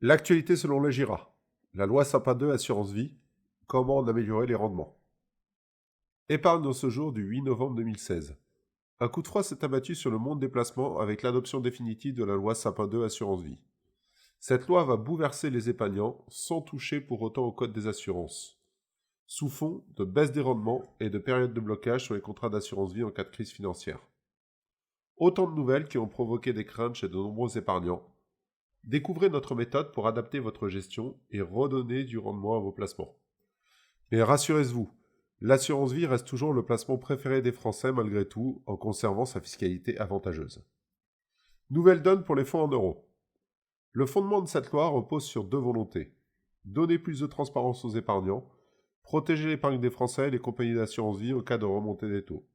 L'actualité selon le GIRA. La loi Sapin 2 Assurance Vie. Comment en améliorer les rendements. Épargne en ce jour du 8 novembre 2016. Un coup de froid s'est abattu sur le monde des placements avec l'adoption définitive de la loi Sapin 2 Assurance Vie. Cette loi va bouleverser les épargnants sans toucher pour autant au code des assurances, sous fond de baisse des rendements et de période de blocage sur les contrats d'assurance vie en cas de crise financière. Autant de nouvelles qui ont provoqué des craintes chez de nombreux épargnants. Découvrez notre méthode pour adapter votre gestion et redonner du rendement à vos placements. Mais rassurez-vous, l'assurance vie reste toujours le placement préféré des Français malgré tout, en conservant sa fiscalité avantageuse. Nouvelle donne pour les fonds en euros. Le fondement de cette loi repose sur deux volontés. Donner plus de transparence aux épargnants, protéger l'épargne des Français et les compagnies d'assurance vie en cas de remontée des taux.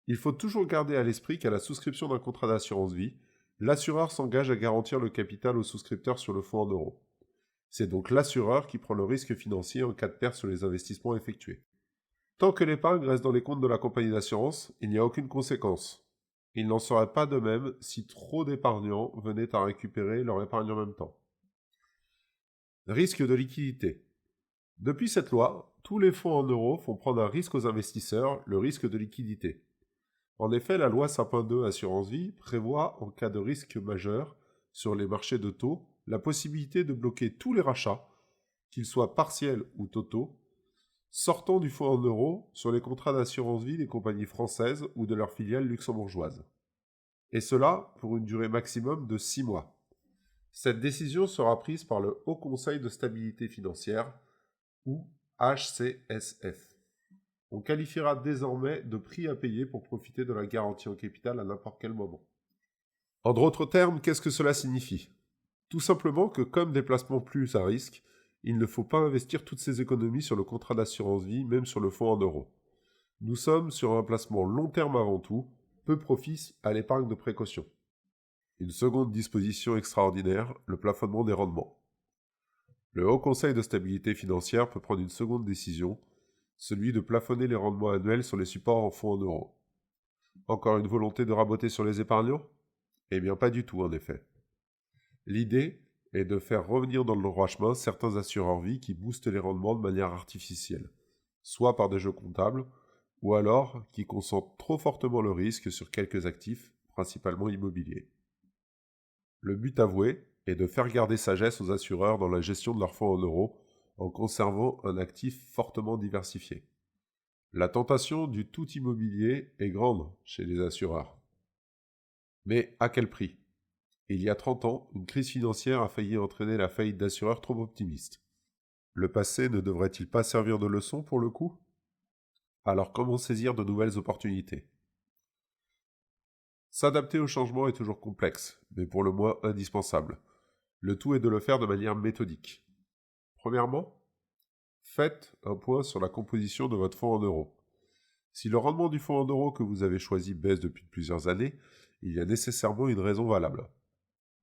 Il faut toujours garder à l'esprit qu'à la souscription d'un contrat d'assurance vie, l'assureur s'engage à garantir le capital au souscripteur sur le fonds en euros. C'est donc l'assureur qui prend le risque financier en cas de perte sur les investissements effectués. Tant que l'épargne reste dans les comptes de la compagnie d'assurance, il n'y a aucune conséquence. Il n'en serait pas de même si trop d'épargnants venaient à récupérer leur épargne en même temps. Risque de liquidité. Depuis cette loi, tous les fonds en euros font prendre un risque aux investisseurs, le risque de liquidité. En effet, la loi Sapin 2 Assurance Vie prévoit, en cas de risque majeur sur les marchés de taux, la possibilité de bloquer tous les rachats, qu'ils soient partiels ou totaux, sortant du fonds en euros sur les contrats d'assurance vie des compagnies françaises ou de leurs filiales luxembourgeoises. Et cela pour une durée maximum de 6 mois. Cette décision sera prise par le Haut Conseil de stabilité financière, ou HCSF. On qualifiera désormais de prix à payer pour profiter de la garantie en capital à n'importe quel moment. En d'autres termes, qu'est-ce que cela signifie ? Tout simplement que comme des placements plus à risque, il ne faut pas investir toutes ses économies sur le contrat d'assurance vie, même sur le fonds en euros. Nous sommes sur un placement long terme avant tout, peu propice à l'épargne de précaution. Une seconde disposition extraordinaire, le plafonnement des rendements. Le Haut Conseil de stabilité financière peut prendre une seconde décision, celui de plafonner les rendements annuels sur les supports en fonds en euros. Encore une volonté de raboter sur les épargnants ? Eh bien pas du tout en effet. L'idée est de faire revenir dans le droit chemin certains assureurs vie qui boostent les rendements de manière artificielle, soit par des jeux comptables, ou alors qui concentrent trop fortement le risque sur quelques actifs, principalement immobiliers. Le but avoué est de faire garder sagesse aux assureurs dans la gestion de leurs fonds en euros en conservant un actif fortement diversifié. La tentation du tout immobilier est grande chez les assureurs. Mais à quel prix ? Il y a 30 ans, une crise financière a failli entraîner la faillite d'assureurs trop optimistes. Le passé ne devrait-il pas servir de leçon pour le coup ? Alors comment saisir de nouvelles opportunités ? S'adapter au changement est toujours complexe, mais pour le moins indispensable. Le tout est de le faire de manière méthodique. Premièrement, faites un point sur la composition de votre fonds en euros. Si le rendement du fonds en euros que vous avez choisi baisse depuis plusieurs années, il y a nécessairement une raison valable.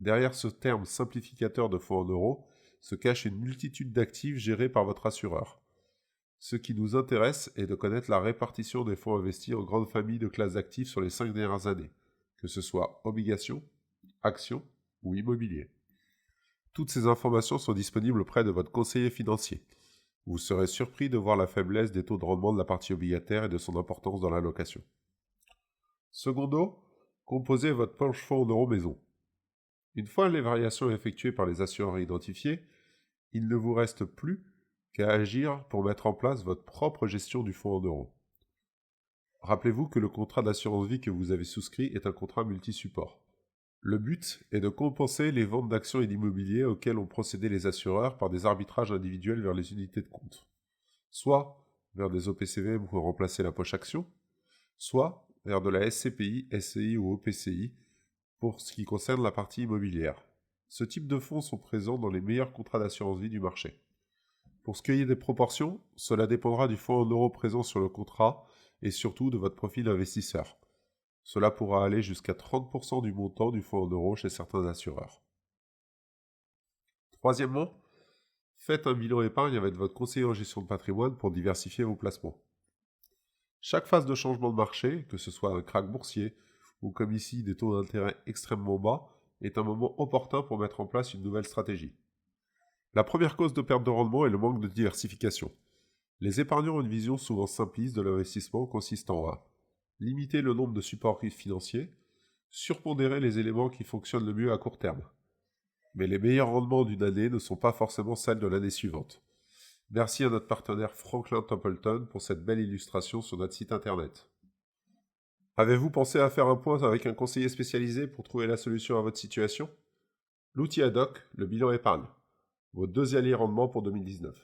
Derrière ce terme simplificateur de fonds en euros se cache une multitude d'actifs gérés par votre assureur. Ce qui nous intéresse est de connaître la répartition des fonds investis en grandes familles de classes d'actifs sur les 5 dernières années, que ce soit obligations, actions ou immobilier. Toutes ces informations sont disponibles auprès de votre conseiller financier. Vous serez surpris de voir la faiblesse des taux de rendement de la partie obligataire et de son importance dans l'allocation. Secondo, composez votre portefeuille en euros maison. Une fois les variations effectuées par les assureurs identifiés, il ne vous reste plus qu'à agir pour mettre en place votre propre gestion du fonds en euros. Rappelez-vous que le contrat d'assurance vie que vous avez souscrit est un contrat multi-support. Le but est de compenser les ventes d'actions et d'immobilier auxquelles ont procédé les assureurs par des arbitrages individuels vers les unités de compte, soit vers des OPCVM pour remplacer la poche action, soit vers de la SCPI, SCI ou OPCI pour ce qui concerne la partie immobilière. Ce type de fonds sont présents dans les meilleurs contrats d'assurance vie du marché. Pour ce qui est des proportions, cela dépendra du fonds en euros présent sur le contrat et surtout de votre profil d'investisseur. Cela pourra aller jusqu'à 30% du montant du fonds en euros chez certains assureurs. Troisièmement, faites un bilan épargne avec votre conseiller en gestion de patrimoine pour diversifier vos placements. Chaque phase de changement de marché, que ce soit un krach boursier ou comme ici des taux d'intérêt extrêmement bas, est un moment opportun pour mettre en place une nouvelle stratégie. La première cause de perte de rendement est le manque de diversification. Les épargnants ont une vision souvent simpliste de l'investissement consistant à limiter le nombre de supports financiers, surpondérer les éléments qui fonctionnent le mieux à court terme. Mais les meilleurs rendements d'une année ne sont pas forcément celles de l'année suivante. Merci à notre partenaire Franklin Templeton pour cette belle illustration sur notre site internet. Avez-vous pensé à faire un point avec un conseiller spécialisé pour trouver la solution à votre situation? L'outil ad hoc, le bilan épargne. Vos 2 alliés rendement pour 2019.